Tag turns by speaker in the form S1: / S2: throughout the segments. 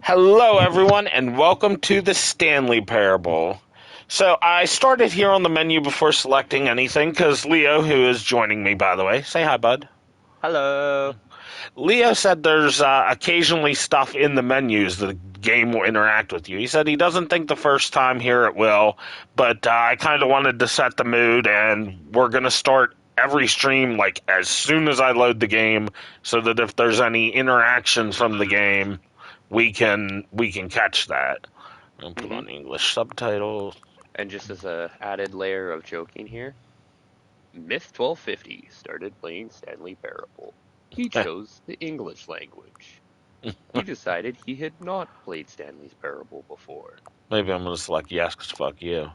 S1: Hello, everyone, and welcome to the Stanley Parable. So I started here on the menu before selecting anything because Leo, who is joining me, by the way, say hi, bud.
S2: Hello.
S1: Leo said there's occasionally stuff in the menus that the game will interact with you. He said he doesn't think the first time here it will, but I kind of wanted to set the mood, and we're going to start every stream like as soon as I load the game so that if there's any interaction from the game, we can catch that. I'll put on English subtitles.
S2: And just as a added layer of joking here, Myth 1250 started playing Stanley Parable. He chose the English language. He decided he had not played Stanley's Parable before.
S1: Maybe I'm going to select yes because fuck you.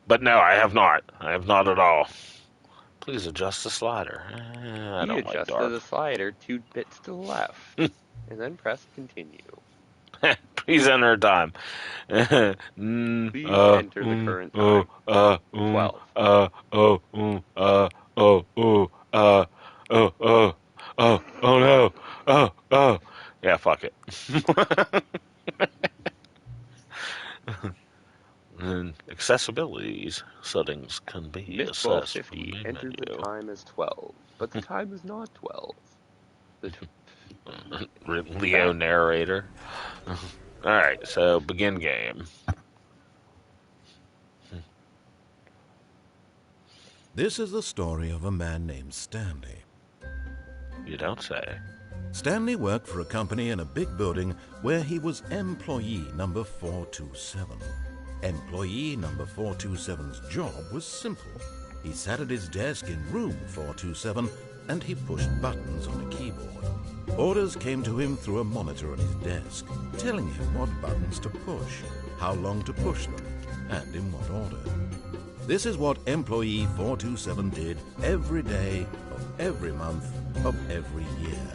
S1: But no, I have not. I have not at all. Please adjust the slider. I
S2: He
S1: don't like
S2: adjusted
S1: dark.
S2: the slider 2 bits to the left, and then pressed continue.
S1: Please enter time.
S2: Please enter the current time. 12.
S1: Oh no. Oh. Yeah, fuck it. And accessibility settings can be
S2: Myth
S1: assessed
S2: 1250
S1: from the
S2: entered the
S1: menu.
S2: time as 12, but the time is not 12.
S1: Leo narrator. Alright, so begin game.
S3: This is the story of a man named Stanley.
S1: You don't say.
S3: Stanley worked for a company in a big building where he was employee number 427. Employee number 427's job was simple. He sat at his desk in room 427 and he pushed buttons on a keyboard. Orders came to him through a monitor on his desk, telling him what buttons to push, how long to push them, and in what order. This is what employee 427 did every day of every month of every year.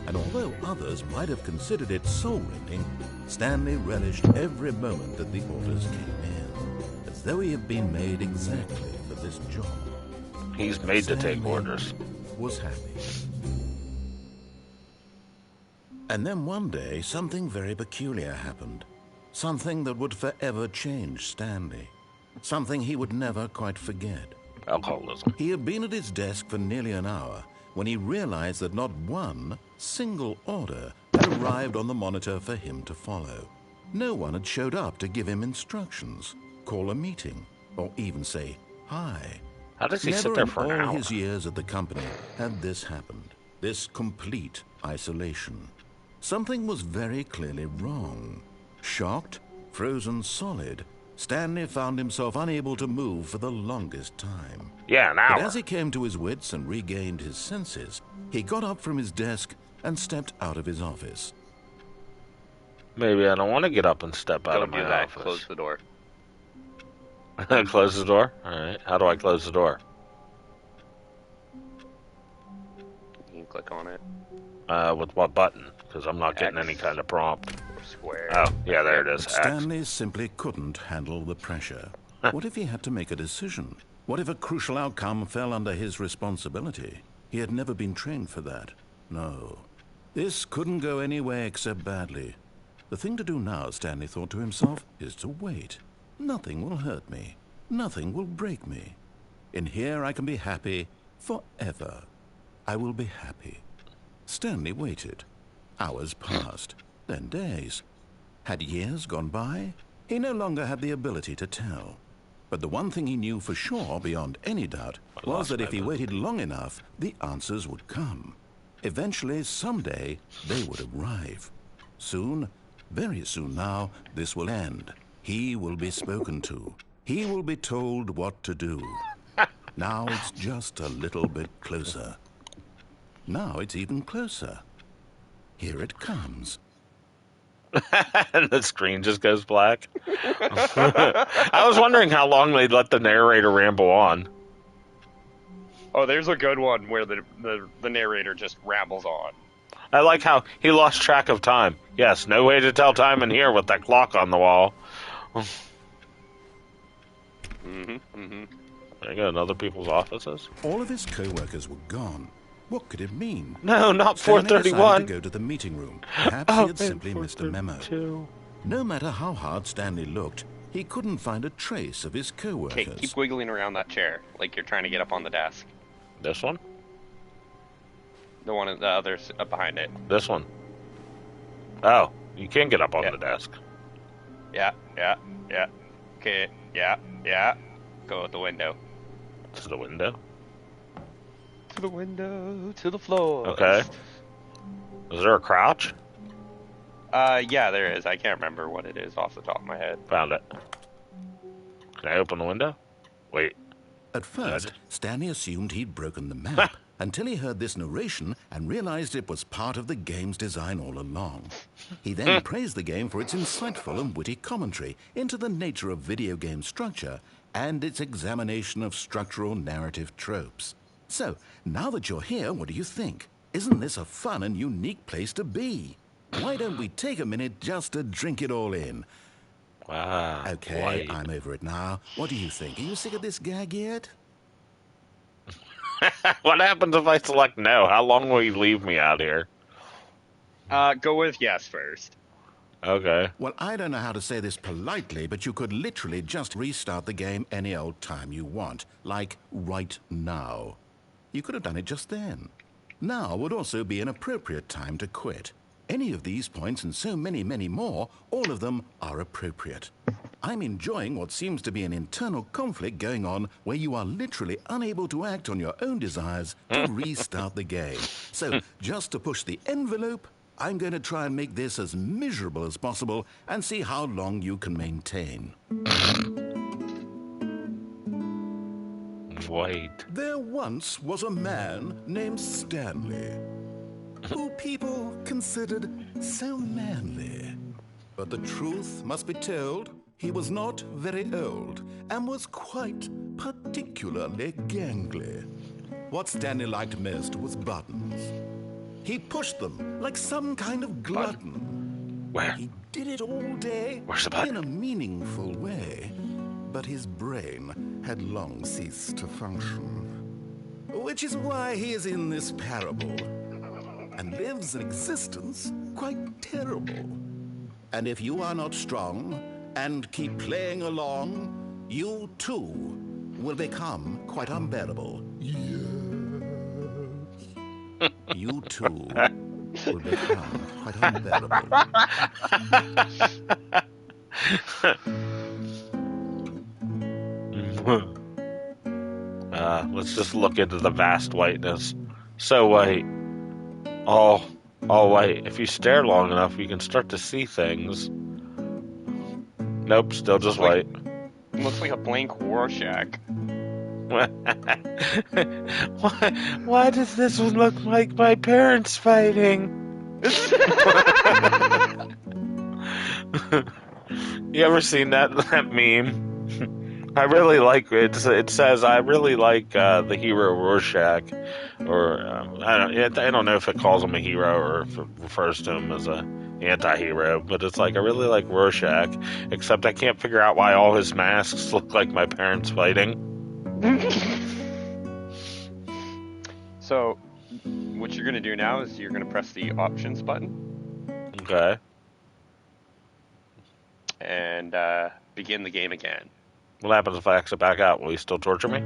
S3: And although others might have considered it soul-rending, Stanley relished every moment that the orders came in, as though he had been made exactly for this job.
S1: He's made to take orders.
S3: Was happy. And then one day, something very peculiar happened. Something that would forever change Stanley. Something he would never quite forget.
S1: Alcoholism.
S3: He had been at his desk for nearly an hour when he realized that not one single order had arrived on the monitor for him to follow. No one had showed up to give him instructions, call a meeting, or even say hi.
S1: How does he sit there for an
S3: Never in
S1: hour?
S3: all his years at the company had this happened, this complete isolation. Something was very clearly wrong. Shocked, frozen solid, Stanley found himself unable to move for the longest time.
S1: Yeah, an hour.
S3: But as he came to his wits and regained his senses, he got up from his desk and stepped out of his office.
S1: Maybe I don't want to get up and step out of my
S2: Don't do that.
S1: office.
S2: Close the door.
S1: Close the door? Alright. How do I close the door?
S2: You can click on it.
S1: With what button? Because I'm not getting
S2: X.
S1: any kind of prompt.
S2: Or square.
S1: Oh, yeah, there it is.
S3: But Stanley simply couldn't handle the pressure. What if he had to make a decision? What if a crucial outcome fell under his responsibility? He had never been trained for that. No. This couldn't go any way except badly. The thing to do now, Stanley thought to himself, is to wait. Nothing will hurt me. Nothing will break me. In here I can be happy forever. I will be happy. Stanley waited. Hours passed, then days. Had years gone by? He no longer had the ability to tell. But the one thing he knew for sure, beyond any doubt, was that if he waited long enough, the answers would come. Eventually, someday, they would arrive. Soon, very soon now, this will end. He will be spoken to. He will be told what to do. Now it's just a little bit closer. Now it's even closer. Here it comes.
S1: And the screen just goes black. I was wondering how long they'd let the narrator ramble on.
S4: Oh, there's a good one where the narrator just rambles on.
S1: I like how he lost track of time. Yes, no way to tell time in here with that clock on the wall. There you go, in other people's offices.
S3: All of his co-workers were gone. What could it mean?
S1: No, not
S3: Stanley decided
S1: 431.
S3: to go to the meeting room. Perhaps he had simply missed a memo.
S1: 432.
S3: No matter how hard Stanley looked, he couldn't find a trace of his co-workers.
S4: Okay, keep wiggling around that chair like you're trying to get up on the desk.
S1: This one?
S4: The one, the others up behind it.
S1: This one. Oh, you can get up on the desk.
S4: Yeah. Okay, yeah. Go out the window.
S1: To the window?
S4: To the window, to the floor.
S1: Okay. Is there a crouch?
S4: Yeah, there is. I can't remember what it is off the top of my head.
S1: Found it. Can I open the window? Wait.
S3: At first, Stanley assumed he'd broken the map until he heard this narration and realized it was part of the game's design all along. He then praised the game for its insightful and witty commentary into the nature of video game structure and its examination of structural narrative tropes. So, now that you're here, what do you think? Isn't this a fun and unique place to be? Why don't we take a minute just to drink it all in?
S1: Ah,
S3: Okay,
S1: white.
S3: I'm over it now. What do you think? Are you sick of this gag yet?
S1: What happens if I select no? How long will you leave me out here?
S4: Go with yes first.
S1: Okay.
S3: Well, I don't know how to say this politely, but you could literally just restart the game any old time you want, like right now. You could have done it just then. Now would also be an appropriate time to quit. Any of these points and so many, many more, all of them are appropriate. I'm enjoying what seems to be an internal conflict going on where you are literally unable to act on your own desires to restart the game. So, just to push the envelope, I'm going to try and make this as miserable as possible and see how long you can maintain.
S1: Wait.
S3: There once was a man named Stanley, who people considered so manly. But the truth must be told, he was not very old and was quite particularly gangly. What Stanley liked most was buttons. He pushed them like some kind of glutton.
S1: Where?
S3: He did it all day
S1: Where's the button?
S3: in a meaningful way, but his brain had long ceased to function. Which is why he is in this parable and lives an existence quite terrible. And if you are not strong and keep playing along, you too will become quite unbearable. Yes. You too will become quite unbearable.
S1: Let's just look into the vast whiteness. So white. All white. If you stare long enough, you can start to see things. Nope, still just white.
S4: Looks like a blank Rorschach.
S1: Why does this one look like my parents fighting? You ever seen that meme? I really like it. It says, I really like the hero Rorschach. Or, I don't know if it calls him a hero or if it refers to him as a anti-hero, but it's like, I really like Rorschach, except I can't figure out why all his masks look like my parents fighting.
S4: So, what you're going to do now is you're going to press the options button
S1: Okay.
S4: and begin the game again.
S1: What happens if I exit back out? Will he still torture me?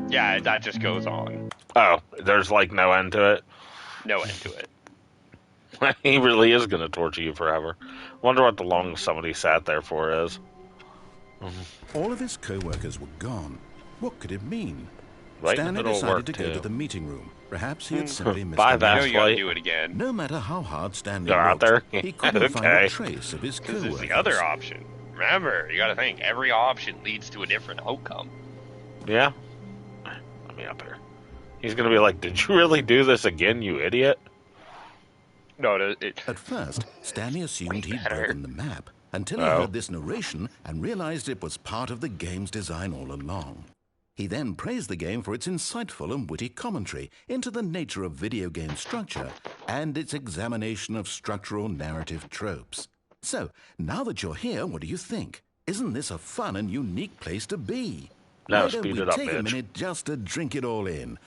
S4: Yeah, that just goes on.
S1: Oh, there's like no end to it?
S4: No end to it.
S1: He really is going to torture you forever. Wonder what the longest somebody sat there for is.
S3: All of his co-workers were gone. What could it mean?
S1: Right,
S3: Stanley
S1: it'll
S3: decided
S1: work
S3: to go
S1: too.
S3: to the meeting room. Perhaps he had simply missed
S1: Bye,
S3: a
S4: I know
S1: That's
S4: you got to
S1: right.
S4: do it again.
S3: No matter how hard Stanley
S1: They're out
S3: looked,
S1: there?
S3: he couldn't find
S1: Okay.
S3: a trace of his
S4: Because
S3: co-workers.
S4: it's the other option. Remember, you got to think, every option leads to a different outcome.
S1: Yeah? Let me up here. He's going to be like, did you really do this again, you idiot?
S4: No,
S3: At first, Stanley assumed he'd
S4: better.
S3: broken the map until he
S1: Oh.
S3: heard this narration and realized it was part of the game's design all along. He then praised the game for its insightful and witty commentary into the nature of video game structure and its examination of structural narrative tropes. So, now that you're here, what do you think? Isn't this a fun and unique place to be?
S1: No,
S3: Why don't
S1: speed
S3: we
S1: it up,
S3: take a
S1: bitch.
S3: minute just to drink it all in?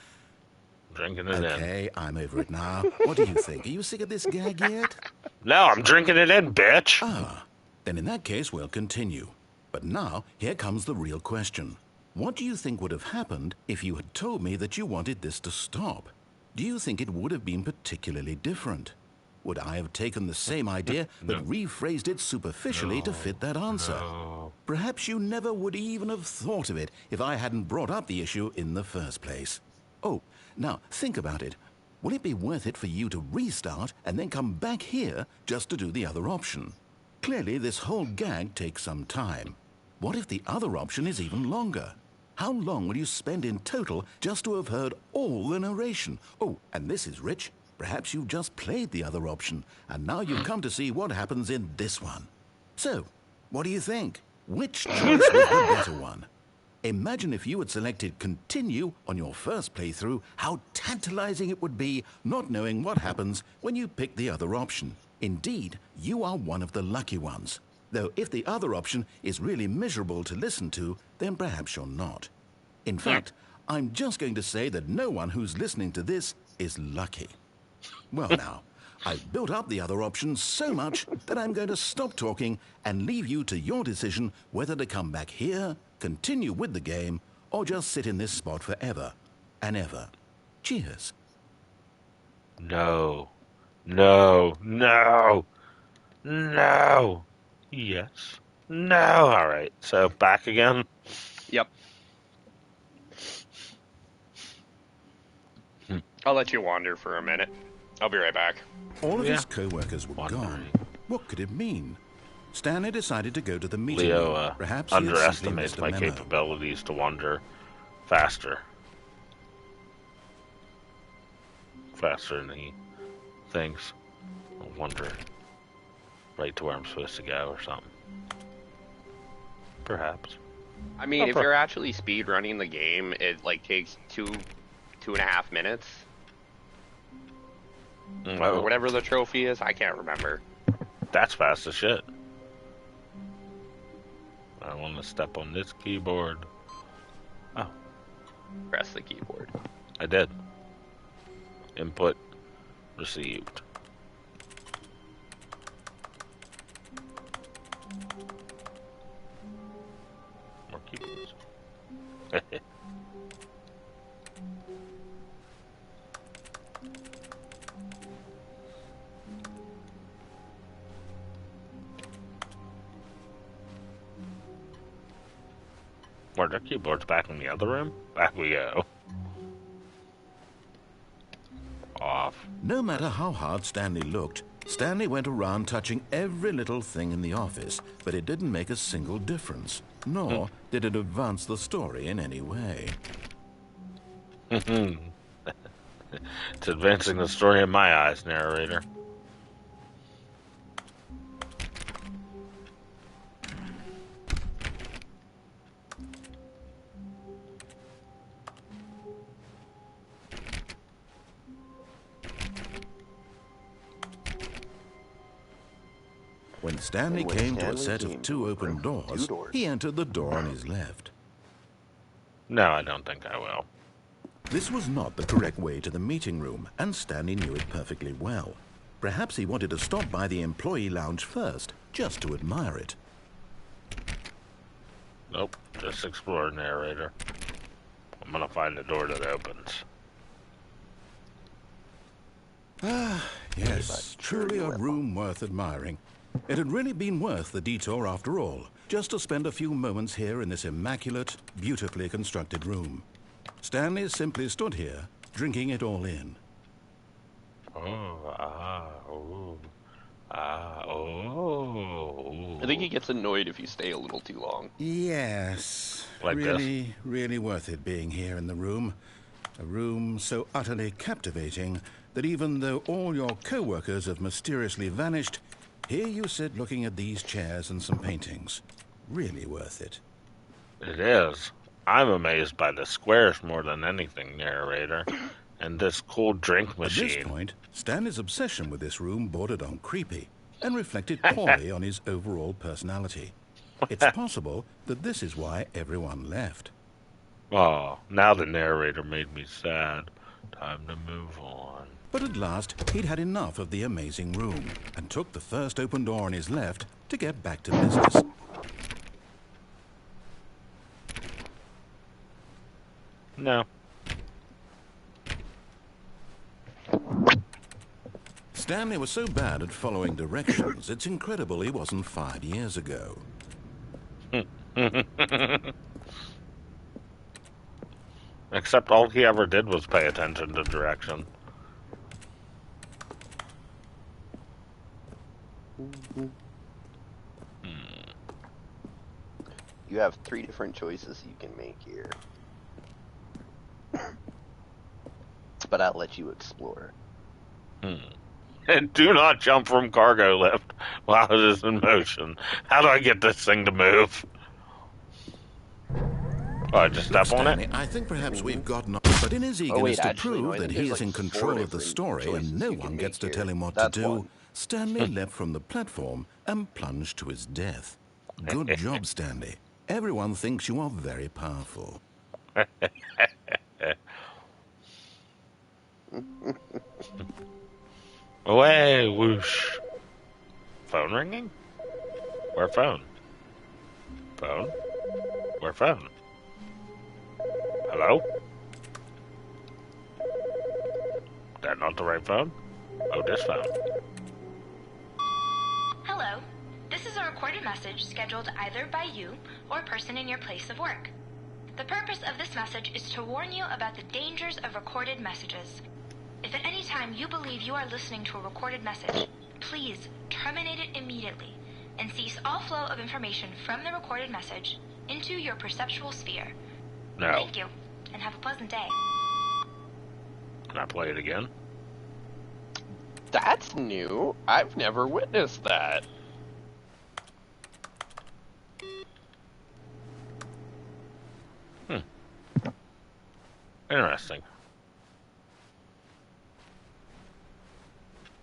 S1: Drinking it in.
S3: Okay, I'm over it now. What do you think? Are you sick of this gag yet?
S1: No, I'm drinking it in, bitch.
S3: Ah, then in that case, we'll continue. But now, here comes the real question. What do you think would have happened if you had told me that you wanted this to stop? Do you think it would have been particularly different? Would I have taken the same idea but rephrased it superficially to fit that answer?
S1: No.
S3: Perhaps you never would even have thought of it if I hadn't brought up the issue in the first place. Oh, now think about it. Will it be worth it for you to restart and then come back here just to do the other option? Clearly, this whole gag takes some time. What if the other option is even longer? How long will you spend in total just to have heard all the narration? Oh, and this is rich. Perhaps you've just played the other option, and now you've come to see what happens in this one. So, what do you think? Which choice was the better one? Imagine if you had selected continue on your first playthrough, how tantalizing it would be not knowing what happens when you pick the other option. Indeed, you are one of the lucky ones. Though if the other option is really miserable to listen to, then perhaps you're not. In fact, I'm just going to say that no one who's listening to this is lucky. Well now, I've built up the other option so much that I'm going to stop talking and leave you to your decision whether to come back here, continue with the game, or just sit in this spot forever and ever. Cheers.
S1: No. No. No. No. Yes. No. All right. So back again.
S4: Yep. I'll let you wander for a minute. I'll be right back.
S3: All of his co-workers were gone. What could it mean? Stanley decided to go to the meeting room.
S1: Leo
S3: Perhaps he had simply
S1: underestimates
S3: missed a
S1: my
S3: memo.
S1: capabilities to wander faster. Faster than he thinks. I'll wander right to where I'm supposed to go or something. Perhaps.
S2: I mean, if you're actually speed running the game, it like takes 2.5 minutes. Or whatever the trophy is, I can't remember.
S1: That's fast as shit. I want to step on this keyboard. Oh,
S2: Press the keyboard.
S1: I did. Input received. More keyboards. Where the keyboard's back in the other room? Back we go. Off.
S3: No matter how hard Stanley looked, Stanley went around touching every little thing in the office, but it didn't make a single difference, nor did it advance the story in any way.
S1: It's advancing the story in my eyes, narrator.
S3: When Stanley came to a set of two open doors, he entered the door on his left.
S1: No, I don't think I will.
S3: This was not the correct way to the meeting room, and Stanley knew it perfectly well. Perhaps he wanted to stop by the employee lounge first, just to admire it.
S1: Nope, just explore, narrator. I'm gonna find the door that opens.
S3: Yes, truly a room worth admiring. It had really been worth the detour after all, just to spend a few moments here in this immaculate, beautifully constructed room. Stanley simply stood here, drinking it all in.
S2: I think he gets annoyed if you stay a little too long.
S3: Yes,
S1: Like
S3: really, really worth it being here in the room. A room so utterly captivating that even though all your co-workers have mysteriously vanished, here you sit looking at these chairs and some paintings. Really worth it.
S1: It is. I'm amazed by the squares more than anything, narrator. And this cool drink machine.
S3: At this point, Stanley's obsession with this room bordered on creepy and reflected poorly on his overall personality. It's possible that this is why everyone left.
S1: Oh, now the narrator made me sad. Time to move on.
S3: But at last, he'd had enough of the amazing room and took the first open door on his left to get back to business.
S1: No.
S3: Stanley was so bad at following directions, it's incredible he wasn't fired years ago.
S1: Except all he ever did was pay attention to direction.
S5: You have 3 different choices you can make here. But I'll let you explore.
S1: And do not jump from cargo lift while it is in motion. How do I get this thing to move? Oh, I just step on
S3: Stanley,
S1: it?
S3: I think perhaps we've gotten... But in his eagerness
S5: wait,
S3: to
S5: actually, no,
S3: prove
S5: I
S3: that
S5: think
S3: he
S5: there's
S3: is in
S5: like 4
S3: control of the
S5: different
S3: story
S5: choices
S3: and no
S5: you can
S3: one
S5: make
S3: gets to
S5: here.
S3: tell him what
S5: That's
S3: to do,
S5: one.
S3: Stanley leapt from the platform and plunged to his death. Good job, Stanley. Everyone thinks you are very powerful.
S1: Away, whoosh. Phone ringing? Where phone? Phone? Where phone? Hello? That not the right phone? Oh, this phone.
S6: Hello. This is a recorded message scheduled either by you or a person in your place of work. The purpose of this message is to warn you about the dangers of recorded messages. If at any time you believe you are listening to a recorded message, please terminate it immediately and cease all flow of information from the recorded message into your perceptual sphere.
S1: No.
S6: Thank you, and have a pleasant day.
S1: Can I play it again?
S4: That's new. I've never witnessed that.
S1: Interesting.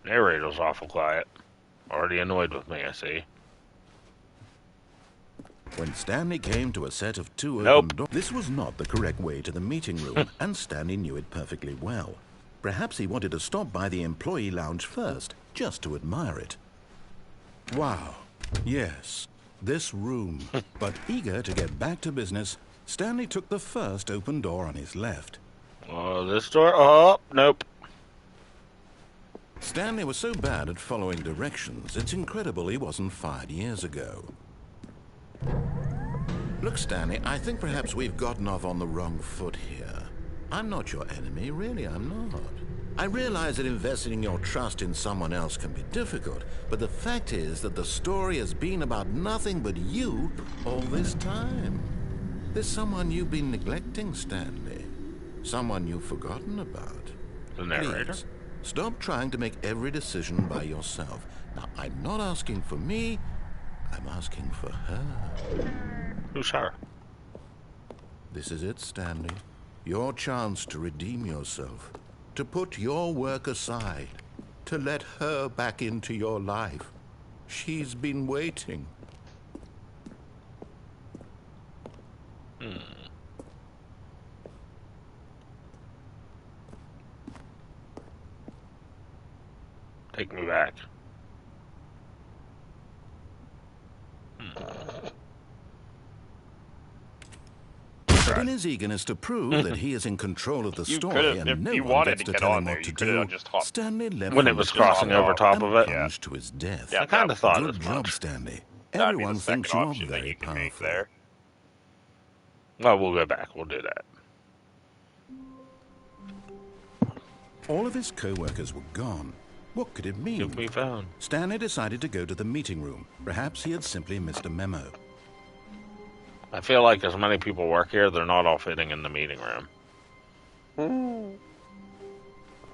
S1: Narrator's awful quiet. Already annoyed with me, I see.
S3: When Stanley came to a set of 2
S1: Nope.
S3: open doors, this was not the correct way to the meeting room, and Stanley knew it perfectly well. Perhaps he wanted to stop by the employee lounge first, just to admire it. Wow, yes, this room. But eager to get back to business, Stanley took the first open door on his left.
S1: Oh, this door? Oh, nope.
S3: Stanley was so bad at following directions, it's incredible he wasn't fired years ago. Look, Stanley, I think perhaps we've gotten off on the wrong foot here. I'm not your enemy, really, I'm not. I realize that investing your trust in someone else can be difficult, but the fact is that the story has been about nothing but you all this time. There's someone you've been neglecting, Stanley. Someone you've forgotten about.
S1: The narrator?
S3: Please, stop trying to make every decision by yourself. Now, I'm not asking for me, I'm asking for her.
S1: Who's her?
S3: This is it, Stanley. Your chance to redeem yourself. To put your work aside. To let her back into your life. She's been waiting.
S1: Take me back.
S3: But in his eagerness to prove that he is in control of the
S4: You
S3: story
S4: could've-
S3: and
S4: if
S3: no
S4: you
S3: one
S4: wanted
S3: gets
S4: to
S3: to
S4: get
S3: tell
S4: on
S3: him
S4: there,
S3: what to
S4: you could've
S3: do,
S4: just hopped-
S3: Stanley left
S1: When it
S3: from
S1: was
S3: the
S1: crossing
S3: platform
S1: over top of it.
S3: and plunged to his death.
S4: Yeah,
S1: I kind of thought
S3: Good
S1: as
S3: job,
S1: much.
S3: Stanley.
S4: That'd be
S3: Everyone
S4: the second
S3: thinks you are
S4: option that
S3: very
S4: you can make
S3: powerful.
S4: there.
S1: Well, we'll go back. We'll do that.
S3: All of his co-workers were gone. What could it mean?
S1: Give me phone.
S3: Stanley decided to go to the meeting room. Perhaps he had simply missed a memo.
S1: I feel like as many people work here, they're not all fitting in the meeting room.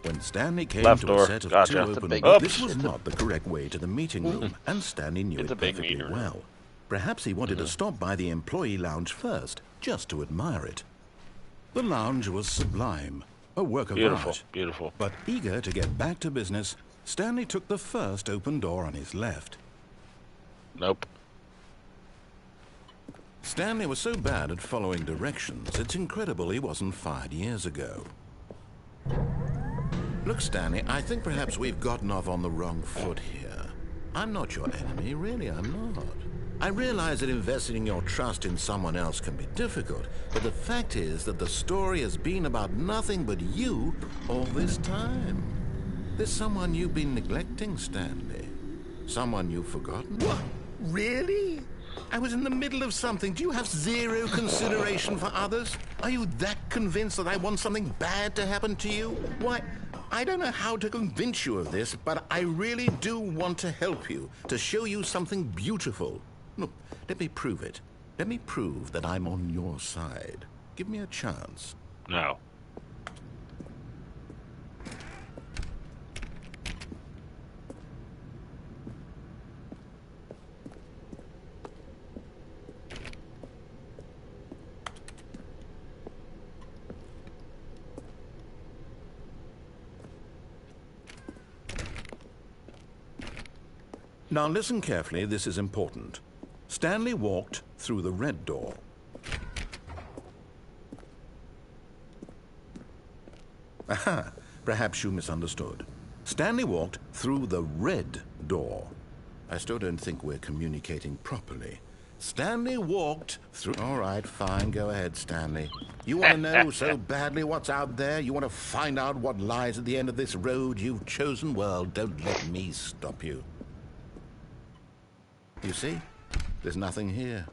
S3: When Stanley came
S1: Left
S3: to
S1: door.
S3: a set of
S1: Gotcha.
S3: 2
S1: It's a
S3: open
S5: big-
S3: doors,
S1: Oops.
S3: this was not the correct way to the meeting room, and Stanley knew
S4: It's
S3: it
S4: a big
S3: perfectly
S4: meeting room.
S3: well. Perhaps he wanted to stop by the employee lounge first, just to admire it. The lounge was sublime, a work of
S1: Beautiful,
S3: art.
S1: beautiful.
S3: But eager to get back to business, Stanley took the first open door on his left.
S1: Nope.
S3: Stanley was so bad at following directions, it's incredible he wasn't fired years ago. Look, Stanley, I think perhaps we've gotten off on the wrong foot here. I'm not your enemy, really, I'm not. I realize that investing your trust in someone else can be difficult, but the fact is that the story has been about nothing but you all this time. There's someone you've been neglecting, Stanley. Someone you've forgotten. What? Really? I was in the middle of something. Do you have zero consideration for others? Are you that convinced that I want something bad to happen to you? Why, I don't know how to convince you of this, but I really do want to help you, to show you something beautiful. Look, let me prove it. Let me prove that I'm on your side. Give me a chance.
S1: No.
S3: Now listen carefully, this is important. Stanley walked through the red door. Aha, perhaps you misunderstood. Stanley walked through the red door. I still don't think we're communicating properly. Stanley walked through... All right, fine, go ahead, Stanley. You want to know so badly what's out there? You want to find out what lies at the end of this road you've chosen? Well, don't let me stop you. You see? There's nothing here.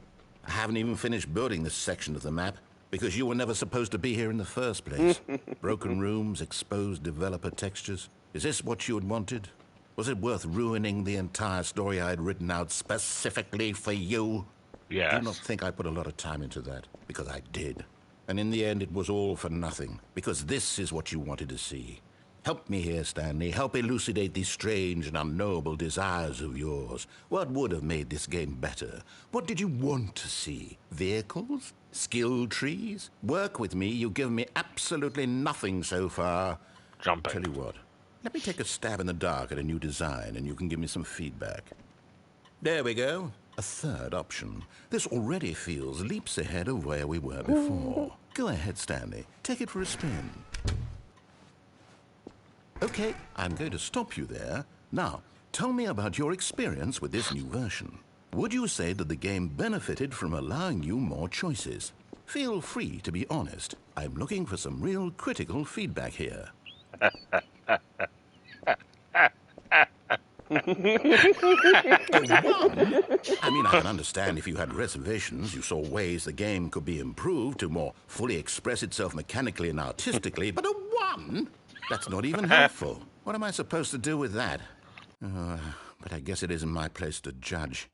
S3: I haven't even finished building this section of the map because you were never supposed to be here in the first place. Broken rooms, exposed developer textures. Is this what you had wanted? Was it worth ruining the entire story I had written out specifically for you?
S1: Yes.
S3: Do not think I put a lot of time into that, because I did. And in the end, it was all for nothing, because this is what you wanted to see. Help me here, Stanley. Help elucidate these strange and unknowable desires of yours. What would have made this game better? What did you want to see? Vehicles? Skill trees? Work with me. You've given me absolutely nothing so far.
S1: Jumping.
S3: Tell you what. Let me take a stab in the dark at a new design, and you can give me some feedback. There we go. A third option. This already feels leaps ahead of where we were before. Go ahead, Stanley. Take it for a spin. Okay, I'm going to stop you there. Now, tell me about your experience with this new version. Would you say that the game benefited from allowing you more choices? Feel free to be honest. I'm looking for some real critical feedback here. I mean, I can understand if you had reservations, you saw ways the game could be improved to more fully express itself mechanically and artistically, but a 1? That's not even helpful. What am I supposed to do with that? But I guess it isn't my place to judge.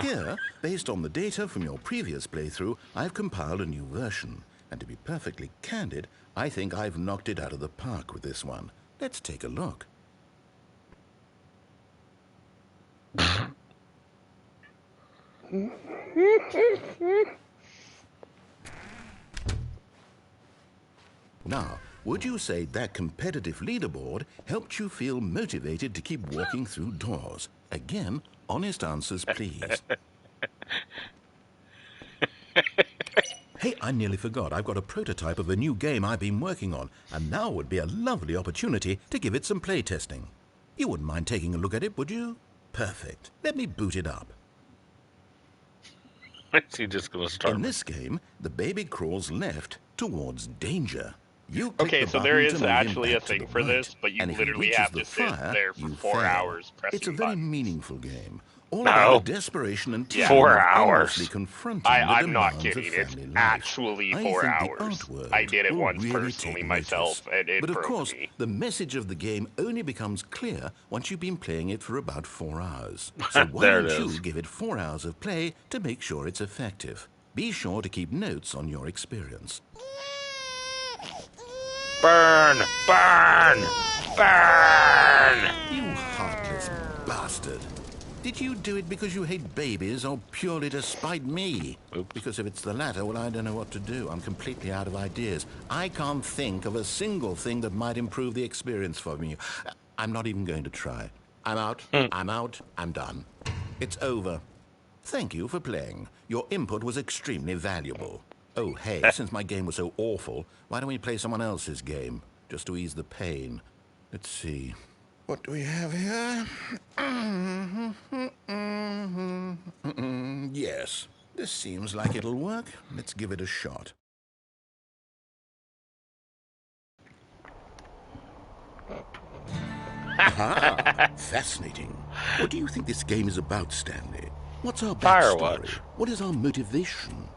S3: Here, based on the data from your previous playthrough, I've compiled a new version. And to be perfectly candid, I think I've knocked it out of the park with this one. Let's take a look. Now, would you say that competitive leaderboard helped you feel motivated to keep walking through doors? Again, honest answers, please. Hey, I nearly forgot. I've got a prototype of a new game I've been working on, and now would be a lovely opportunity to give it some playtesting. You wouldn't mind taking a look at it, would you? Perfect. Let me boot it up.
S1: Is he just going to start?
S3: In this game, the baby crawls left towards danger. You click
S4: Okay,
S3: the
S4: so there
S3: button
S4: is
S3: to move him
S4: actually a
S3: back to
S4: thing
S3: the
S4: for
S3: right,
S4: this, but you
S3: and if he
S4: literally
S3: reaches
S4: have
S3: the
S4: to sit
S3: fire,
S4: there for
S3: you
S4: 4
S3: fail.
S4: hours pressing
S3: It's a very
S4: buttons.
S3: meaningful game. All
S1: No.
S3: about the desperation and
S4: Yeah.
S3: terror
S1: 4
S3: of
S1: hours.
S3: endlessly confronting the
S4: I'm not
S3: demands
S4: kidding.
S3: of
S4: It's
S3: family life.
S4: actually
S3: I
S4: 4
S3: think the
S4: hours.
S3: artwork
S4: I did it
S3: will
S4: once
S3: really
S4: personally
S3: take
S4: myself,
S3: notice.
S4: and it
S3: But of
S4: broke
S3: course,
S4: me.
S3: the message of the game only becomes clear once you've been playing it for about 4 hours. So why
S1: There it
S3: don't
S1: is.
S3: you give it 4 hours of play to make sure it's effective? Be sure to keep notes on your experience.
S1: Burn! Burn! Burn!
S3: You heartless bastard. Did you do it because you hate babies or purely to spite me?
S1: Oops.
S3: Because if it's the latter, well, I don't know what to do. I'm completely out of ideas. I can't think of a single thing that might improve the experience for me. I'm not even going to try. I'm out. I'm out. I'm done. It's over. Thank you for playing. Your input was extremely valuable. Oh, hey, since my game was so awful, why don't we play someone else's game? just to ease the pain. Let's see. What do we have here? Yes, this seems like it'll work. Let's give it a shot. Ah, fascinating. What do you think this game is about, Stanley? What's our backstory? What is our motivation?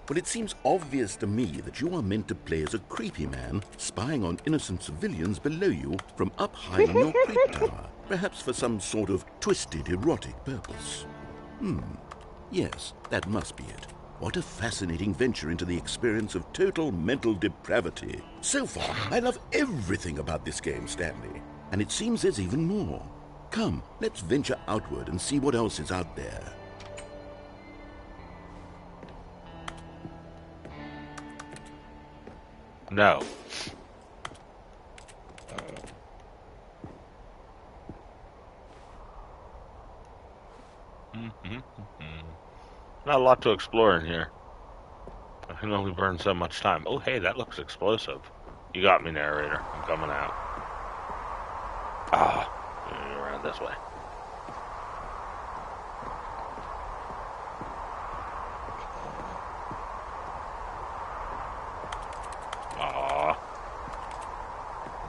S3: Well, it seems obvious to me that you are meant to play as a creepy man spying on innocent civilians below you from up high in your creep tower, perhaps for some sort of twisted erotic purpose. Yes, that must be it. What a fascinating venture into the experience of total mental depravity. So far, I love everything about this game, Stanley. And it seems there's even more. Come, let's venture outward and see what else is out there.
S1: No. Not a lot to explore in here. I can only burn so much time. Oh, hey, that looks explosive. You got me, narrator. I'm coming out. Go around this way.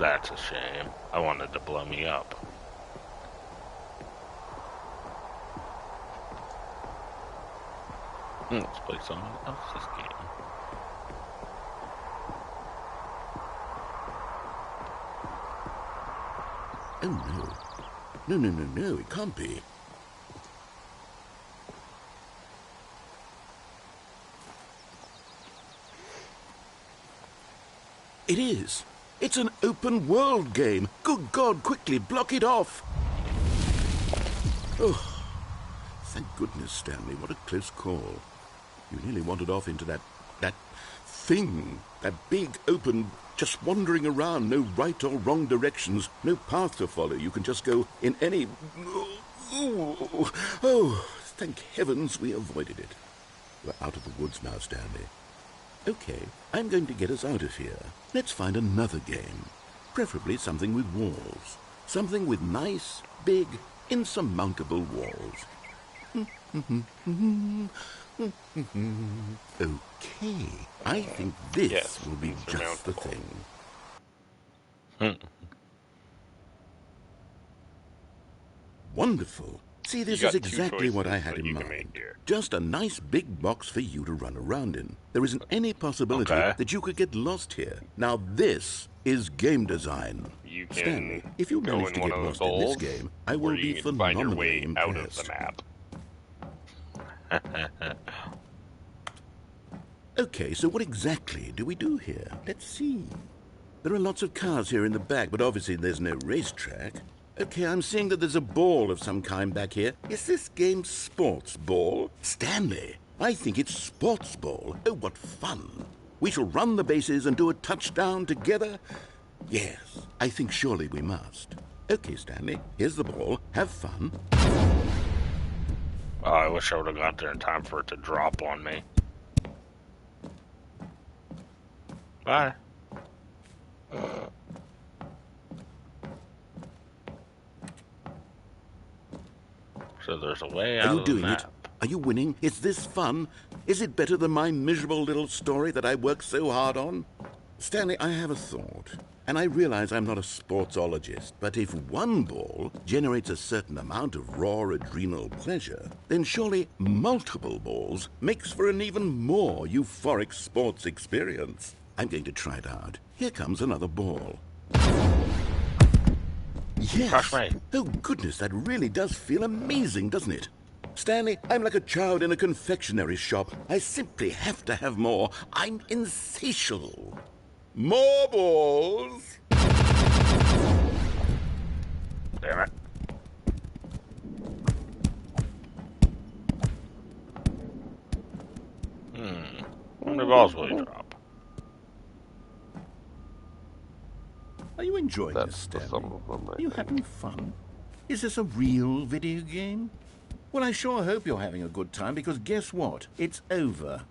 S1: That's a shame. I wanted to blow me up. Let's play someone else's game.
S3: Oh, no. No, it can't be. It is. It's an open world game. Good God, quickly, block it off. Oh, thank goodness, Stanley. What a close call. You nearly wandered off into that thing. That big, open, just wandering around. No right or wrong directions. No path to follow. You can just go in any... Oh, thank heavens we avoided it. We're out of the woods now, Stanley. Okay, I'm going to get us out of here. Let's find another game. Preferably something with walls. Something with nice, big, insurmountable walls. Okay, I think this will be just the thing. Wonderful. See, this is exactly what I had in mind. Just a nice big box for you to run around in. There isn't any possibility that you could get lost here. Now this is game design.
S4: You can
S3: Stanley, if you manage to get lost in this game, I will be phenomenally impressed.
S4: Out of the map.
S3: Okay, so what exactly do we do here? Let's see. There are lots of cars here in the back, but obviously there's no racetrack. Okay, I'm seeing that there's a ball of some kind back here. Is this game sports ball? Stanley, I think it's sports ball. Oh, what fun. We shall run the bases and do a touchdown together. Yes, I think surely we must. Okay, Stanley, here's the ball. Have fun.
S1: Oh, I wish I would have got there in time for it to drop on me. Bye. So there's a way out of the map. Are you doing it?
S3: Are you winning? Is this fun? Is it better than my miserable little story that I worked so hard on? Stanley, I have a thought. And I realize I'm not a sportsologist, but if one ball generates a certain amount of raw adrenal pleasure, then surely multiple balls makes for an even more euphoric sports experience. I'm going to try it out. Here comes another ball. Yes! Oh, goodness, that really does feel amazing, doesn't it? Stanley, I'm like a child in a confectionery shop. I simply have to have more. I'm insatiable. More balls!
S1: Damn it. How many balls will you drop?
S3: Are you enjoying this, Stanley? Are you having fun? Is this a real video game? Well, I sure hope you're having a good time, because guess what? It's over.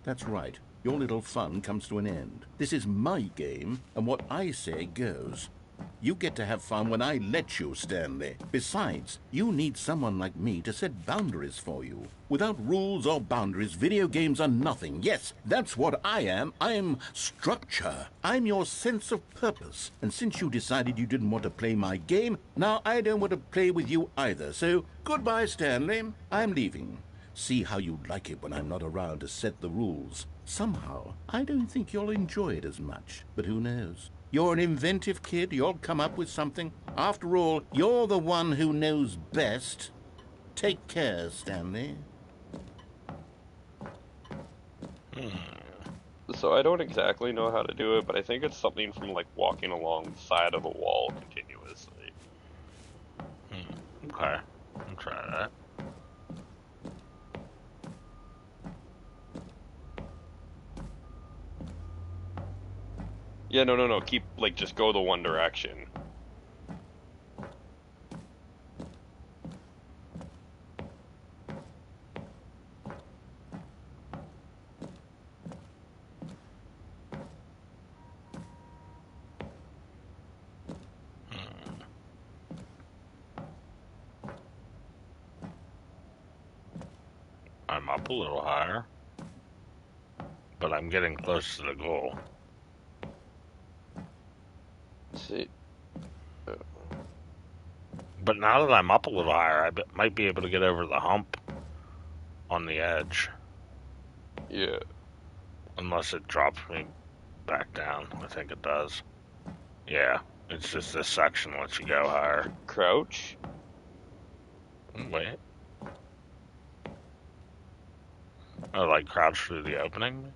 S3: That's right. your little fun comes to an end. This is my game, and what I say goes. You get to have fun when I let you, Stanley. Besides, you need someone like me to set boundaries for you. Without rules or boundaries, video games are nothing. Yes, that's what I am. I'm structure. I'm your sense of purpose. And since you decided you didn't want to play my game, now I don't want to play with you either. So, goodbye, Stanley. I'm leaving. See how you like it when I'm not around to set the rules. Somehow, I don't think you'll enjoy it as much. But who knows? You're an inventive kid. You'll come up with something. After all, you're the one who knows best. Take care, Stanley.
S4: So I don't exactly know how to do it, but I think it's something from like walking along the side of a wall continuously.
S1: Okay. I'll try that.
S4: Yeah, no. Keep, like, just go the one direction.
S1: I'm up a little higher, but I'm getting close to the goal.
S4: Let's see.
S1: But now that I'm up a little higher, might be able to get over the hump on the edge.
S4: Yeah.
S1: Unless it drops me back down. I think it does. Yeah, it's just this section lets you go higher.
S4: Crouch?
S1: Wait. Oh, like crouch through the opening?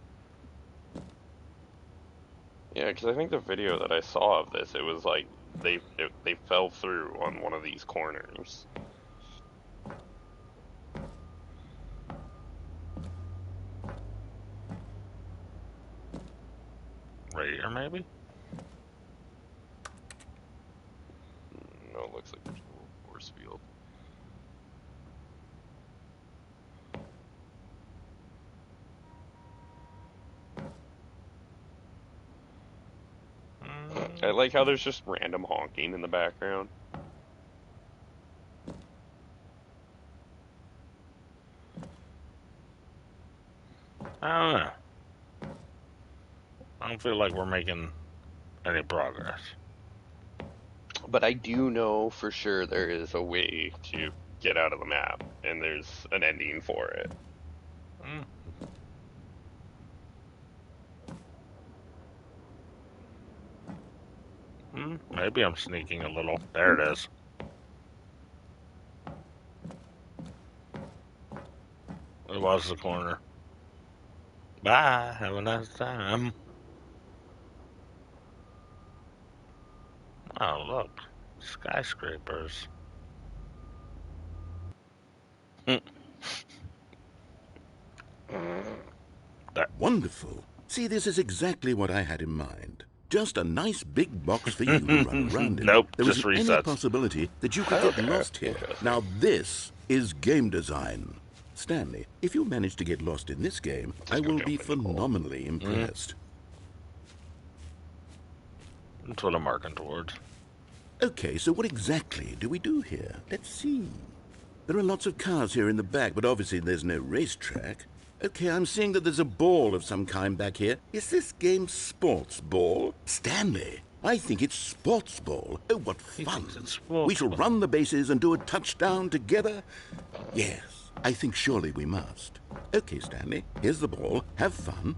S4: Yeah, because I think the video that I saw of this, it was like they fell through on one of these corners.
S1: Right here, maybe?
S4: No, it looks like there's a little force field. I like how there's just random honking in the background.
S1: I don't know. I don't feel like we're making any progress.
S4: But I do know for sure there is a way to get out of the map, and there's an ending for it.
S1: Maybe I'm sneaking a little. There it is. It was the corner. Bye. Have a nice time. Oh, look. Skyscrapers.
S3: Wonderful. See, this is exactly what I had in mind. Just a nice big box for you to run around in.
S1: Nope,
S3: there
S1: just
S3: isn't any
S1: resets.
S3: possibility that you could get lost here. Now this is game design. Stanley, if you manage to get lost in this game, I will be phenomenally impressed.
S1: That's what I'm marking towards.
S3: Okay, so what exactly do we do here? Let's see. There are lots of cars here in the back, but obviously there's no racetrack. Okay, I'm seeing that there's a ball of some kind back here. Is this game sports ball? Stanley, I think it's sports ball. Oh, what fun. We shall run the bases and do a touchdown together. Yes, I think surely we must. Okay, Stanley, here's the ball. Have fun.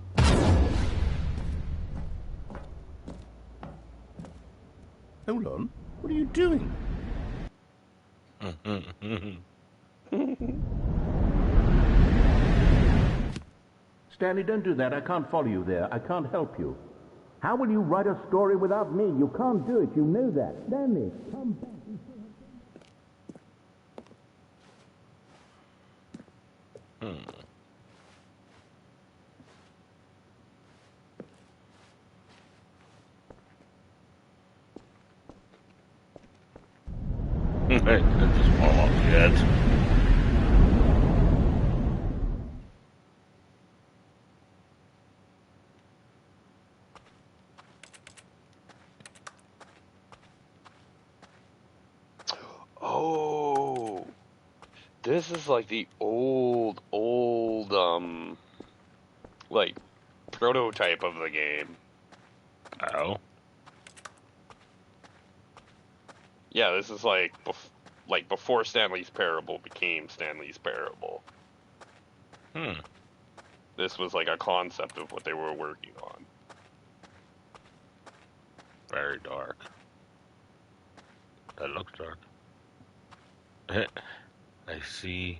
S3: Hold on. What are you doing? Stanley, don't do that. I can't follow you there. I can't help you. How will you write a story without me? You can't do it. You know that. Stanley, come back.
S1: It just fall off the edge.
S4: This is like the old, like, prototype of the game.
S1: Oh.
S4: Yeah, this is like before Stanley's Parable became Stanley's Parable. This was like a concept of what they were working on.
S1: Very dark. That looks dark. I see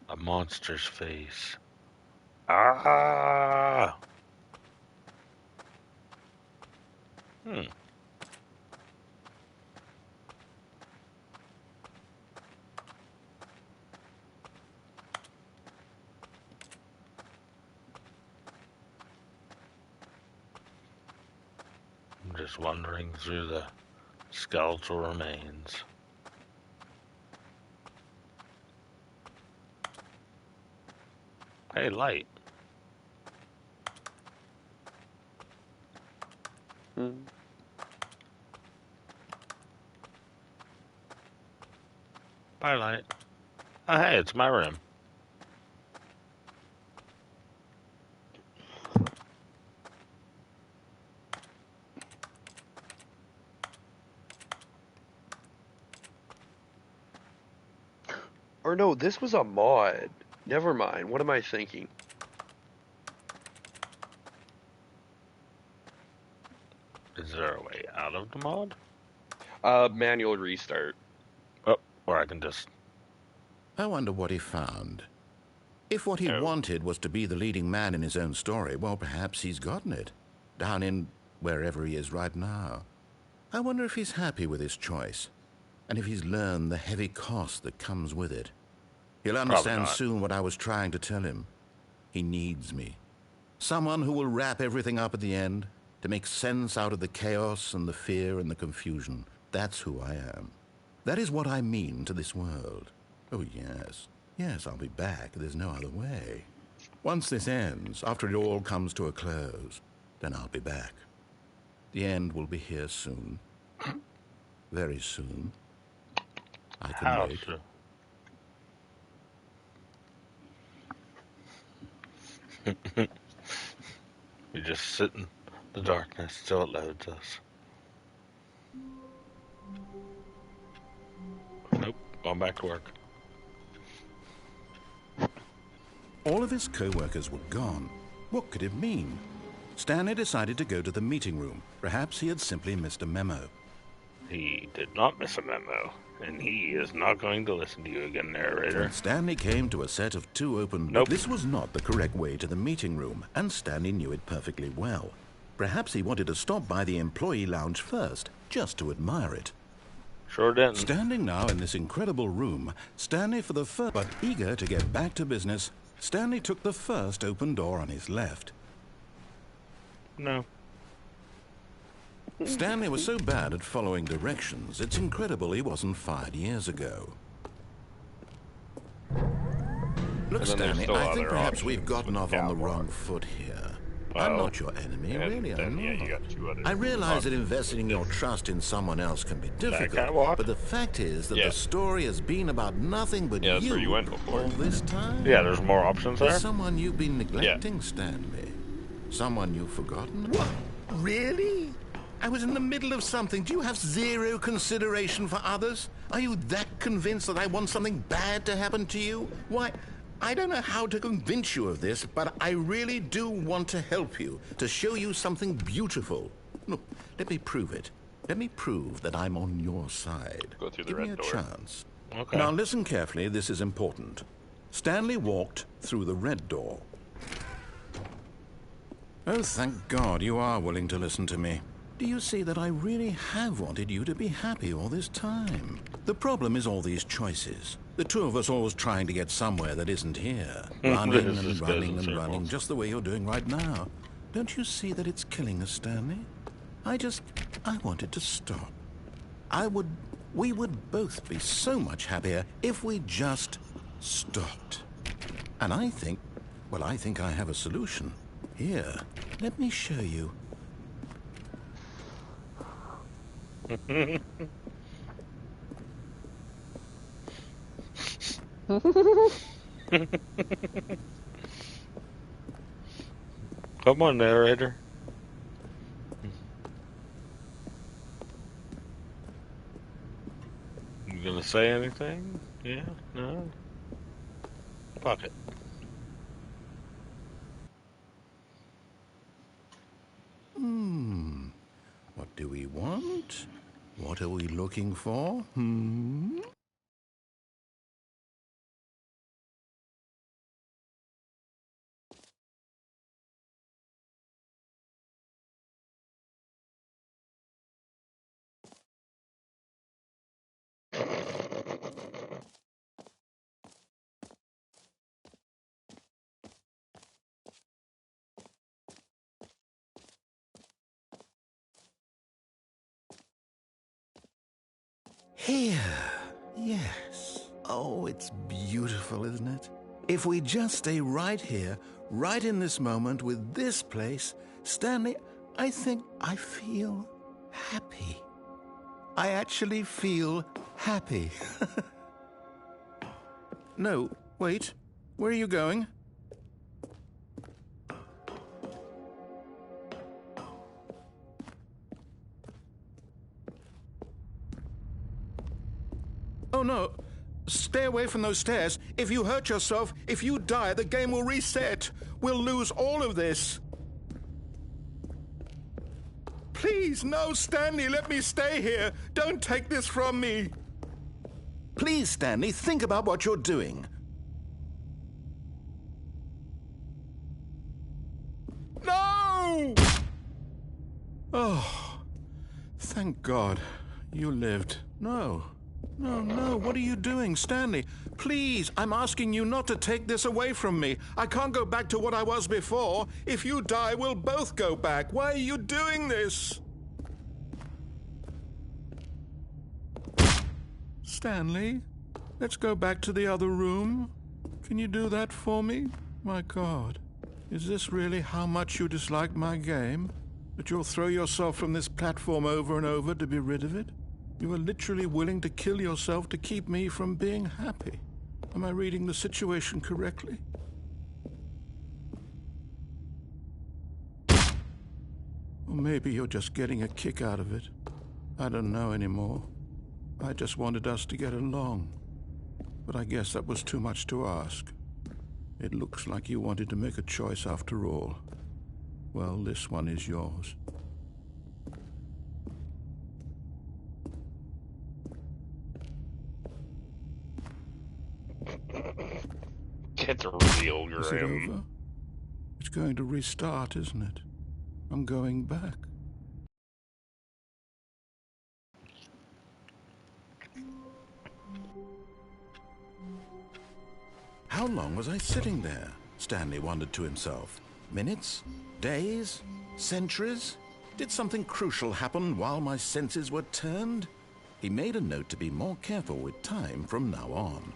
S1: a monster's face. Ah! I'm just wandering through the skeletal remains. Hey, light. Bye, light. Oh, hey, it's my room.
S4: Or no, this was a mod. Never mind. What am I thinking?
S1: Is there a way out of the mod?
S4: Manual restart.
S1: Oh, or I can just...
S3: I wonder what he found. If what he wanted was to be the leading man in his own story, well, perhaps he's gotten it. Down in wherever he is right now. I wonder if he's happy with his choice. And if he's learned the heavy cost that comes with it. He'll understand soon what I was trying to tell him. He needs me. Someone who will wrap everything up at the end, to make sense out of the chaos and the fear and the confusion. That's who I am. That is what I mean to this world. Oh, yes. Yes, I'll be back. There's no other way. Once this ends, after it all comes to a close, then I'll be back. The end will be here soon. Very soon. I can wait.
S1: We just sit in the darkness till it loads us. Nope, going back to work.
S3: All of his co-workers were gone. What could it mean? Stanley decided to go to the meeting room. Perhaps he had simply missed a memo.
S1: He did not miss a memo, and he is not going to listen to you again, narrator.
S3: When Stanley came to a set of two open...
S1: Nope.
S3: This was not the correct way to the meeting room, and Stanley knew it perfectly well. Perhaps he wanted to stop by the employee lounge first, just to admire it.
S1: Sure didn't.
S3: Standing now in this incredible room, Stanley for the first... But eager to get back to business, Stanley took the first open door on his left.
S1: No.
S3: Stanley was so bad at following directions, it's incredible he wasn't fired years ago. Look, Stanley, I think perhaps we've gotten off on the wrong foot here. I'm not your enemy, really, I'm not. I realize that investing in your trust in someone else can be difficult, but the fact is that the story has been about nothing but
S4: that's where you went before.
S3: all this time.
S1: Yeah, there's more options there.
S3: There's someone you've been neglecting, Stanley. Someone you've forgotten. What? Really? I was in the middle of something. Do you have zero consideration for others? Are you that convinced that I want something bad to happen to you? Why, I don't know how to convince you of this, but I really do want to help you, to show you something beautiful. Look, let me prove it. Let me prove that I'm on your side.
S4: Go through the
S3: Give
S4: red
S3: me a
S4: door.
S3: chance.
S1: Okay.
S3: Now listen carefully, this is important. Stanley walked through the red door. Oh, thank God you are willing to listen to me. Do you see that I really have wanted you to be happy all this time? The problem is all these choices. The two of us always trying to get somewhere that isn't here. Running and running and running, just the way you're doing right now. Don't you see that it's killing us, Stanley? I wanted to stop. We would both be so much happier if we just stopped. And I think I have a solution. Here, let me show you.
S1: Come on, narrator. You gonna say anything? Yeah? No? Fuck it.
S3: What do we want? What are we looking for? Here. Yes. Oh, it's beautiful, isn't it? If we just stay right here, right in this moment with this place, Stanley, I think I feel happy. I actually feel happy. No, wait. Where are you going? Oh, no. Stay away from those stairs. If you hurt yourself, if you die, the game will reset. We'll lose all of this. Please, no, Stanley, let me stay here. Don't take this from me. Please, Stanley, think about what you're doing. No! Oh, thank God. You lived. No. No, what are you doing, Stanley? Please, I'm asking you not to take this away from me. I can't go back to what I was before. If you die, we'll both go back. Why are you doing this? Stanley, let's go back to the other room. Can you do that for me? My God, is this really how much you dislike my game? That you'll throw yourself from this platform over and over to be rid of it? You are literally willing to kill yourself to keep me from being happy. Am I reading the situation correctly? Or maybe you're just getting a kick out of it. I don't know anymore. I just wanted us to get along. But I guess that was too much to ask. It looks like you wanted to make a choice after all. Well, this one is yours.
S4: It's real
S3: Is it
S4: grim.
S3: over? It's going to restart, isn't it? I'm going back. How long was I sitting there? Stanley wondered to himself. Minutes? Days? Centuries? Did something crucial happen while my senses were turned? He made a note to be more careful with time from now on.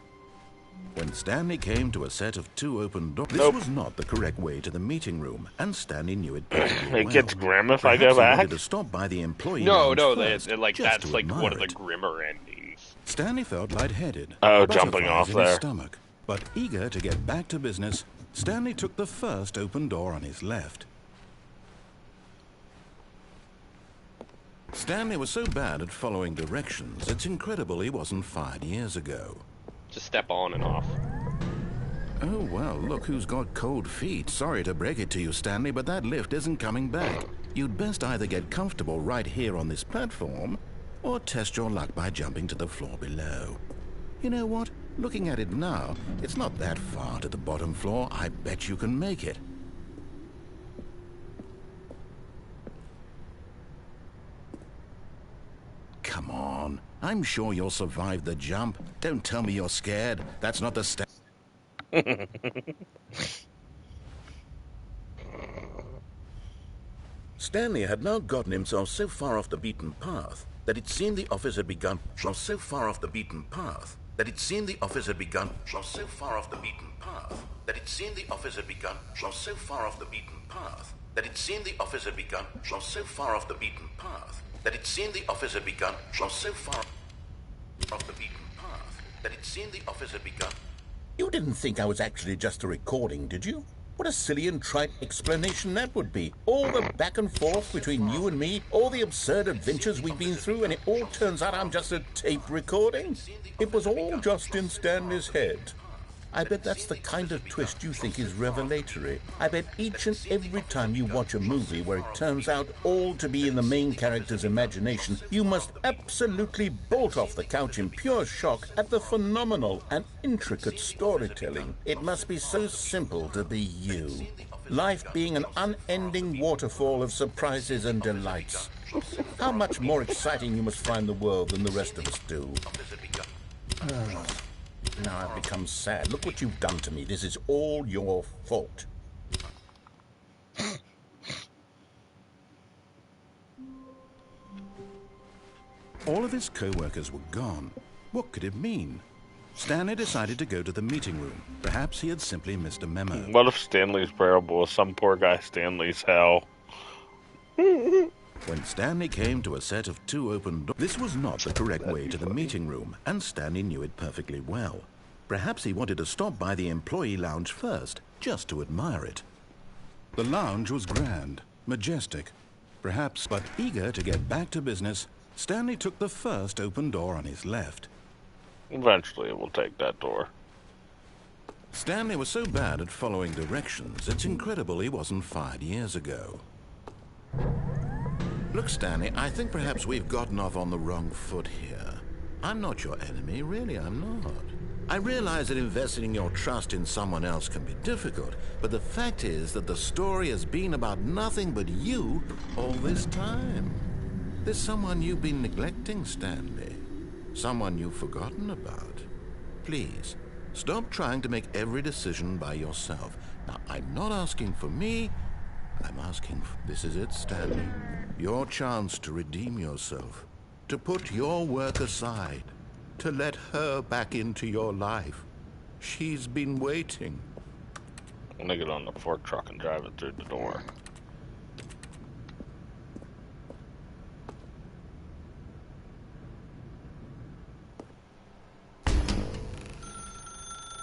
S3: When Stanley came to a set of 2 open doors, this was not the correct way to the meeting room, and Stanley knew it perfectly well.
S1: It gets grim if I
S3: Perhaps
S1: go
S3: he
S1: back.
S3: wanted to stop by the employee
S4: No,
S3: lounge first, just
S4: that's
S3: to
S4: like
S3: admire
S4: one of the
S3: it.
S4: grimmer endings.
S3: Stanley felt lightheaded.
S1: Oh, jumping
S3: butterflies
S1: off
S3: in his
S1: there.
S3: stomach. But eager to get back to business, Stanley took the first open door on his left. Stanley was so bad at following directions, it's incredible he wasn't fired years ago.
S4: Just step on and off.
S3: Oh, well, look who's got cold feet. Sorry to break it to you, Stanley, but that lift isn't coming back. You'd best either get comfortable right here on this platform, or test your luck by jumping to the floor below. You know what? Looking at it now, it's not that far to the bottom floor. I bet you can make it. Come on. I'm sure you'll survive the jump. Don't tell me you're scared. That's not the Stanley had now gotten himself so far off the beaten path that it seemed the office had begun. So far off the beaten path that it seemed the office had begun. So far off the beaten path that it seemed the office had begun. So far off the beaten path that it seemed the office had begun. So far off the beaten path that it seemed the office had begun. So far off the beaten path that it seemed the office had begun. You didn't think I was actually just a recording, did you? What a silly and trite explanation that would be. All the back and forth between you and me, all the absurd adventures we've been through, and it all turns out I'm just a tape recording? It was all just in Stanley's head. I bet that's the kind of twist you think is revelatory. I bet each and every time you watch a movie where it turns out all to be in the main character's imagination, you must absolutely bolt off the couch in pure shock at the phenomenal and intricate storytelling. It must be so simple to be you. Life being an unending waterfall of surprises and delights. How much more exciting you must find the world than the rest of us do. Now I've become sad. Look what you've done to me. This is all your fault. All of his co-workers were gone. What could it mean? Stanley decided to go to the meeting room. Perhaps he had simply missed a memo.
S1: What if Stanley's Parable was some poor guy Stanley's hell?
S3: When Stanley came to a set of 2 open doors, this was not the correct way to the meeting room, and Stanley knew it perfectly well. Perhaps he wanted to stop by the employee lounge first, just to admire it. The lounge was grand, majestic, perhaps, but eager to get back to business, Stanley took the first open door on his left.
S1: Eventually, we'll take that door.
S3: Stanley was so bad at following directions, it's incredible he wasn't fired years ago. Look, Stanley, I think perhaps we've gotten off on the wrong foot here. I'm not your enemy, really, I'm not. I realize that investing your trust in someone else can be difficult, but the fact is that the story has been about nothing but you all this time. There's someone you've been neglecting, Stanley. Someone you've forgotten about. Please, stop trying to make every decision by yourself. Now, I'm not asking for me, I'm asking for... This is it, Stanley. Your chance to redeem yourself. To put your work aside. To let her back into your life. She's been waiting.
S1: I'm gonna get on the fork truck and drive it through the door.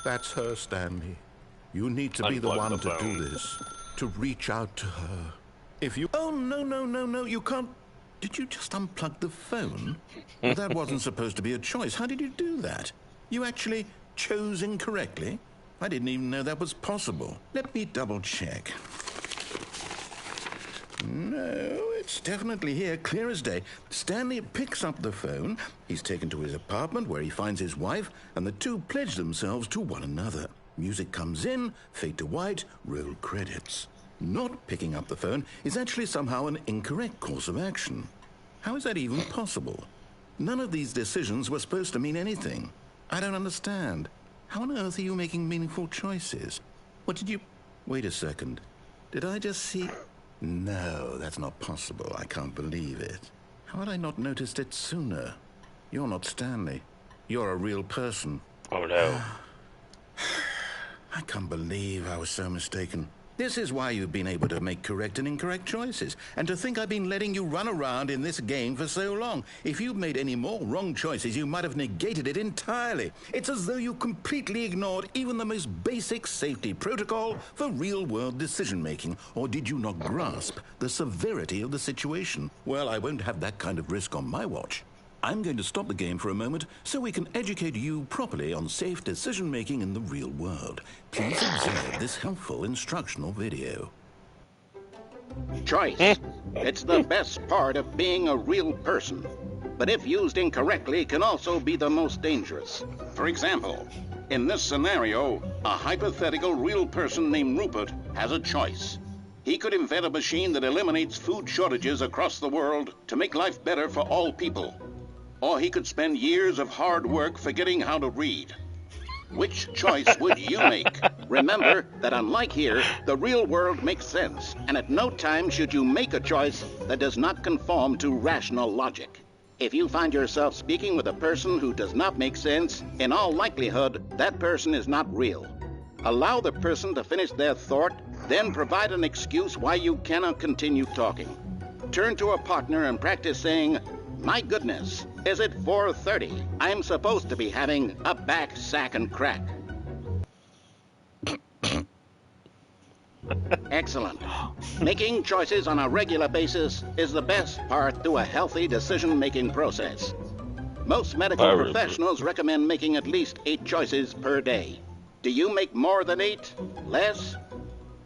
S3: That's her, Stanley. You need to be the
S1: Unplug
S3: one
S1: the
S3: to
S1: phone.
S3: do this. To reach out to her. If you... Oh, no, you can't... Did you just unplug the phone? Well, that wasn't supposed to be a choice. How did you do that? You actually chose incorrectly? I didn't even know that was possible. Let me double check. No, it's definitely here, clear as day. Stanley picks up the phone. He's taken to his apartment where he finds his wife, and the two pledge themselves to one another. Music comes in, fade to white, roll credits. Not picking up the phone is actually somehow an incorrect course of action. How is that even possible? None of these decisions were supposed to mean anything. I don't understand. How on earth are you making meaningful choices? What did you... Wait a second. Did I just see... No, that's not possible. I can't believe it. How had I not noticed it sooner? You're not Stanley. You're a real person.
S1: Oh no.
S3: I can't believe I was so mistaken. This is why you've been able to make correct and incorrect choices. And to think I've been letting you run around in this game for so long. If you'd made any more wrong choices, you might have negated it entirely. It's as though you completely ignored even the most basic safety protocol for real-world decision-making. Or did you not grasp the severity of the situation? Well, I won't have that kind of risk on my watch. I'm going to stop the game for a moment so we can educate you properly on safe decision-making in the real world. Please observe this helpful instructional video.
S7: Choice. It's the best part of being a real person. But if used incorrectly, can also be the most dangerous. For example, in this scenario, a hypothetical real person named Rupert has a choice. He could invent a machine that eliminates food shortages across the world to make life better for all people. Or he could spend years of hard work forgetting how to read. Which choice would you make? Remember that unlike here, the real world makes sense, and at no time should you make a choice that does not conform to rational logic. If you find yourself speaking with a person who does not make sense, in all likelihood, that person is not real. Allow the person to finish their thought, then provide an excuse why you cannot continue talking. Turn to a partner and practice saying, "My goodness, is it 4:30? I'm supposed to be having a back, sack, and crack." Excellent. Making choices on a regular basis is the best part to a healthy decision-making process. Most medical professionals recommend making at least 8 choices per day. Do you make more than 8? Less?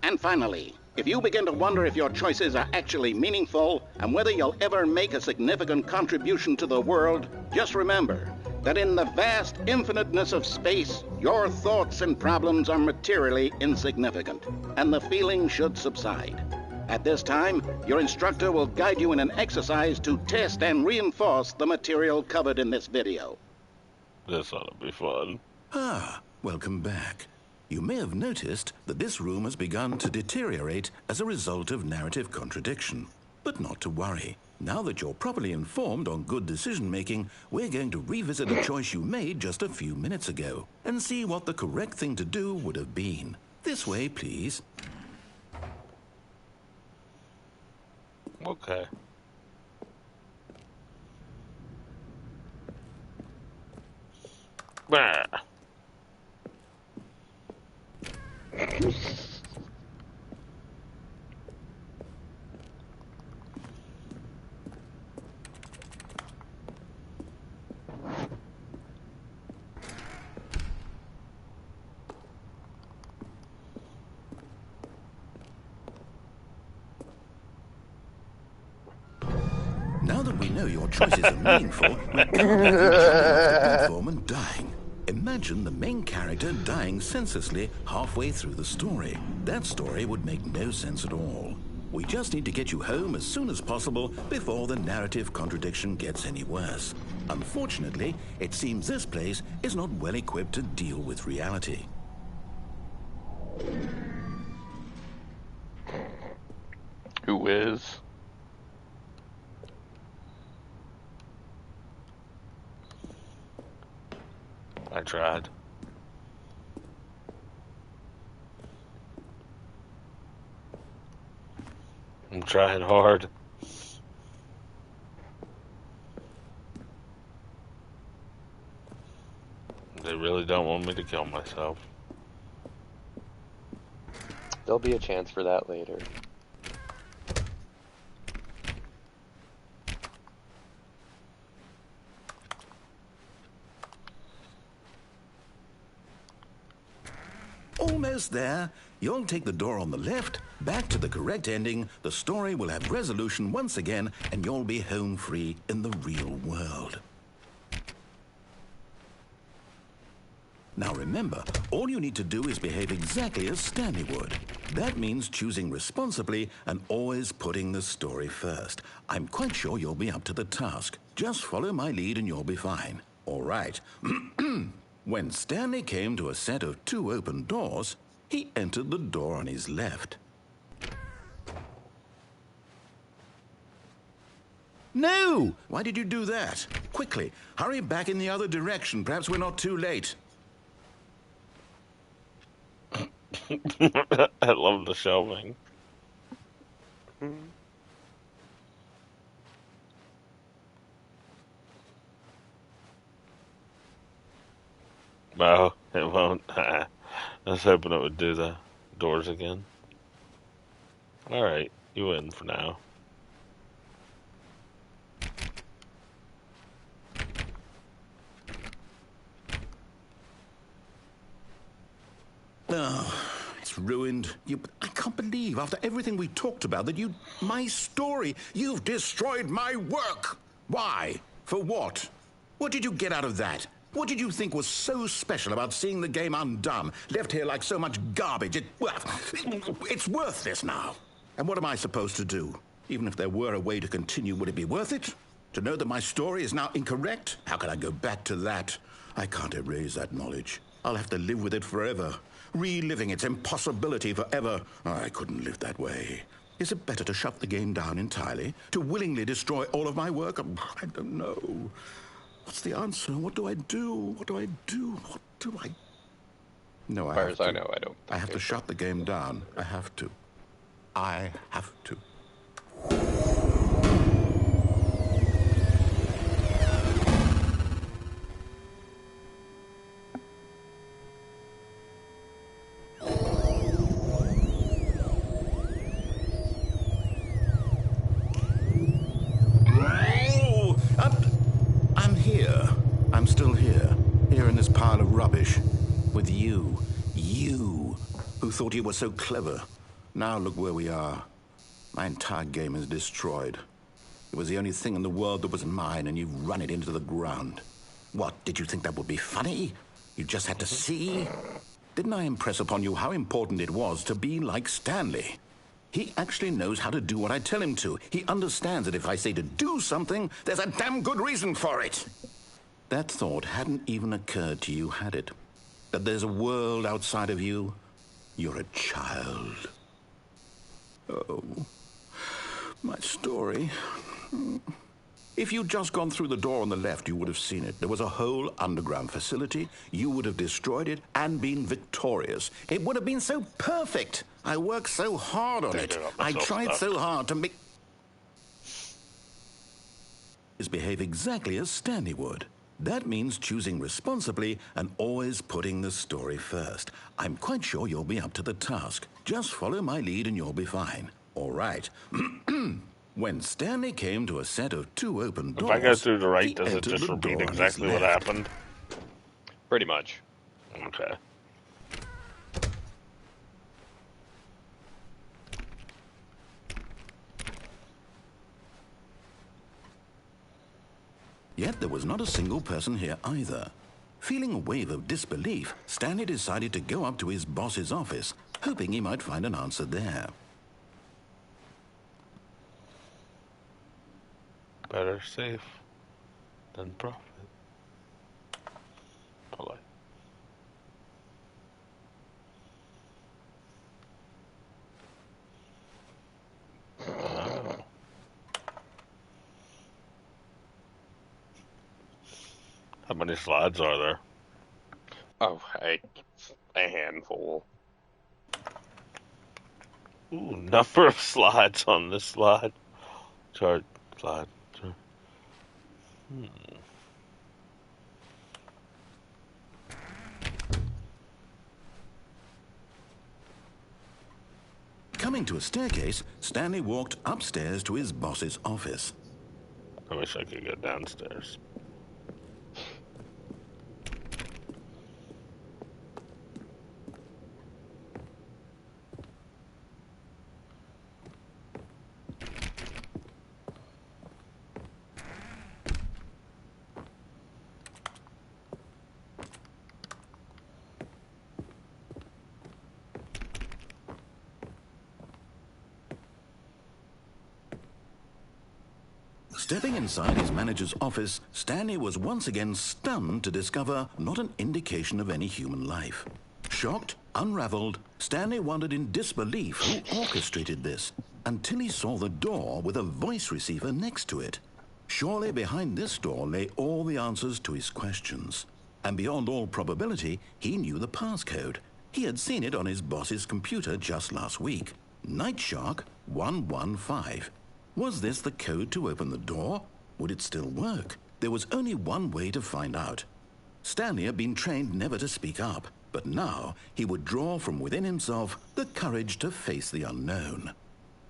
S7: And finally, if you begin to wonder if your choices are actually meaningful and whether you'll ever make a significant contribution to the world, just remember that in the vast infiniteness of space, your thoughts and problems are materially insignificant, and the feeling should subside. At this time, your instructor will guide you in an exercise to test and reinforce the material covered in this video.
S1: This ought to be fun.
S3: Ah, welcome back. You may have noticed that this room has begun to deteriorate as a result of narrative contradiction. But not to worry. Now that you're properly informed on good decision-making, we're going to revisit a choice you made just a few minutes ago and see what the correct thing to do would have been. This way, please.
S1: Okay. Bah.
S3: Now that we know your choices are meaningful, we can't have you jumping off the platform and dying. Imagine the main character dying senselessly halfway through the story. That story would make no sense at all. We just need to get you home as soon as possible before the narrative contradiction gets any worse. Unfortunately, it seems this place is not well equipped to deal with reality.
S4: Who is?
S1: I tried. I'm trying hard. They really don't want me to kill myself.
S4: There'll be a chance for that later.
S3: Almost there. You'll take the door on the left, back to the correct ending, the story will have resolution once again, and you'll be home free in the real world. Now remember, all you need to do is behave exactly as Stanley would. That means choosing responsibly and always putting the story first. I'm quite sure you'll be up to the task. Just follow my lead and you'll be fine. All right. When Stanley came to a set of 2 open doors, he entered the door on his left. No! Why did you do that? Quickly, hurry back in the other direction. Perhaps we're not too late.
S1: I love the shelving. No, it won't. I was hoping it would do the doors again. Alright, you win for now.
S3: Oh, it's ruined. I can't believe, after everything we talked about, that my story, you've destroyed my work. Why? For what? What did you get out of that? What did you think was so special about seeing the game undone, left here like so much garbage? It's worthless now. And what am I supposed to do? Even if there were a way to continue, would it be worth it? To know that my story is now incorrect? How can I go back to that? I can't erase that knowledge. I'll have to live with it forever. Reliving its impossibility forever. I couldn't live that way. Is it better to shut the game down entirely? To willingly destroy all of my work? I don't know. What's the answer? What do I do? What do I do? What do I... No, I have to.
S4: As far as I know, I don't.
S3: I have to shut the game down. I have to. I have to. you. You, who thought you were so clever. Now look where we are. My entire game is destroyed. It was the only thing in the world that was mine, and you've run it into the ground. What, did you think that would be funny? You just had to see? Didn't I impress upon you how important it was to be like Stanley? He actually knows how to do what I tell him to. He understands that if I say to do something, there's a damn good reason for it. That thought hadn't even occurred to you, had it? That there's a world outside of you? You're a child. Oh, my story. If you'd just gone through the door on the left, you would have seen it. There was a whole underground facility. You would have destroyed it and been victorious. It would have been so perfect. I worked so hard on it. I tried so hard to make... behave exactly as Stanley would. That means choosing responsibly and always putting the story first. I'm quite sure you'll be up to the task. Just follow my lead and you'll be fine. All right. When Stanley came to a set of 2 open doors...
S1: If I go through the right, does it just repeat exactly what happened?
S4: Pretty much.
S1: Okay.
S3: Yet there was not a single person here either. Feeling a wave of disbelief, Stanley decided to go up to his boss's office, hoping he might find an answer there.
S1: Better safe than profit. Polite. Oh. How many slides are there?
S4: Oh, a handful.
S1: Ooh, number of slides on this slide. Chart, slide.
S3: Coming to a staircase, Stanley walked upstairs to his boss's office.
S1: I wish I could go downstairs.
S3: Stepping inside his manager's office, Stanley was once again stunned to discover not an indication of any human life. Shocked, unraveled, Stanley wondered in disbelief who orchestrated this, until he saw the door with a voice receiver next to it. Surely behind this door lay all the answers to his questions. And beyond all probability, he knew the passcode. He had seen it on his boss's computer just last week. Night Shark 115. Was this the code to open the door? Would it still work? There was only one way to find out. Stanley had been trained never to speak up, but now he would draw from within himself the courage to face the unknown.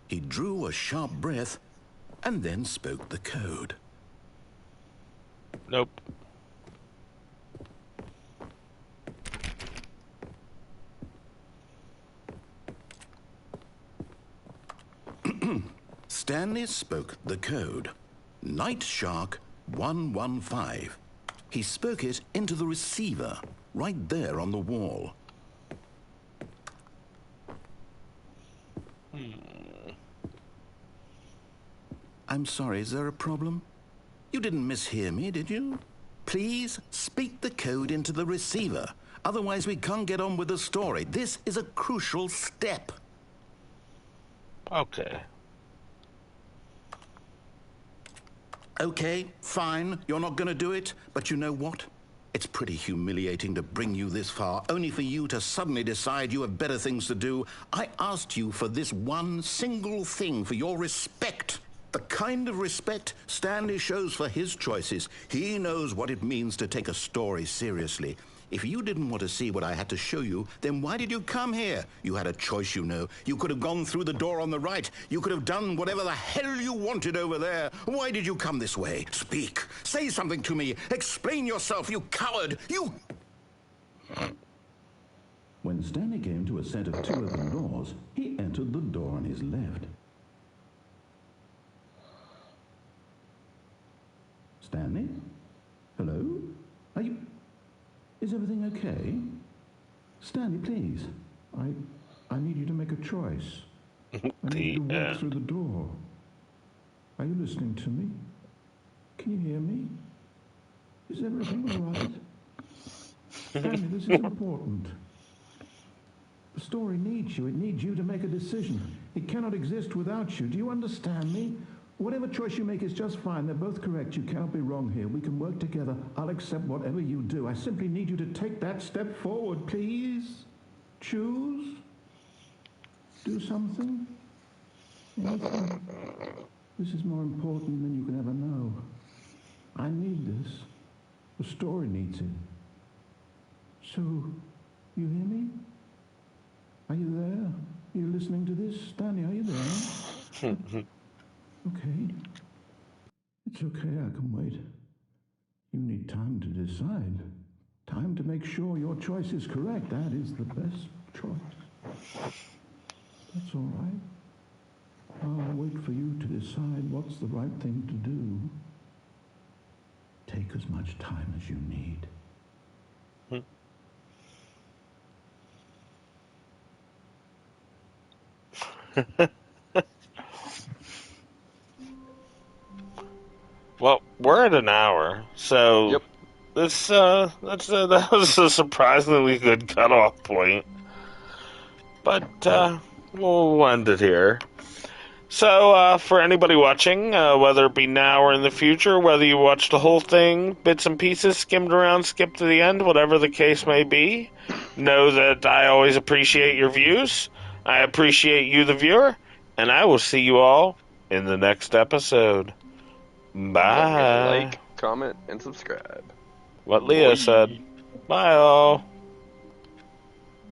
S3: He drew a sharp breath and then spoke the code.
S1: Nope.
S3: Stanley spoke the code. Night Shark 115. He spoke it into the receiver, right there on the wall. I'm sorry, is there a problem? You didn't mishear me, did you? Please speak the code into the receiver. Otherwise, we can't get on with the story. This is a crucial step.
S1: Okay.
S3: Okay, fine, you're not going to do it, but you know what? It's pretty humiliating to bring you this far, only for you to suddenly decide you have better things to do. I asked you for this one single thing, for your respect. The kind of respect Stanley shows for his choices. He knows what it means to take a story seriously. If you didn't want to see what I had to show you, then why did you come here? You had a choice, you know. You could have gone through the door on the right. You could have done whatever the hell you wanted over there. Why did you come this way? Speak. Say something to me. Explain yourself, you coward. You... When Stanley came to a set of 2 open doors, he entered the door on his left. Stanley? Hello? Are you... Is everything okay? Stanley, please. I need you to make a choice. I need you to walk through the door. Are you listening to me? Can you hear me? Is everything all right? Stanley, this is important. The story needs you. It needs you to make a decision. It cannot exist without you. Do you understand me? Whatever choice you make is just fine. They're both correct. You cannot be wrong here. We can work together. I'll accept whatever you do. I simply need you to take that step forward, please. Choose. Do something. Anything. This is more important than you can ever know. I need this. The story needs it. So, you hear me? Are you there? Are you listening to this? Stanley, are you there? Okay. It's okay, I can wait. You need time to decide. Time to make sure your choice is correct. That is the best choice. That's all right. I'll wait for you to decide what's the right thing to do. Take as much time as you need.
S1: Well, we're at an hour, so
S4: Yep.
S1: that was a surprisingly good cutoff point. But we'll end it here. So, for anybody watching, whether it be now or in the future, whether you watched the whole thing, bits and pieces, skimmed around, skipped to the end, whatever the case may be, know that I always appreciate your views. I appreciate you, the viewer, and I will see you all in the next episode.
S4: Don't
S1: Bye.
S4: forget to like, comment, and subscribe.
S1: What Leo said. Bye, all.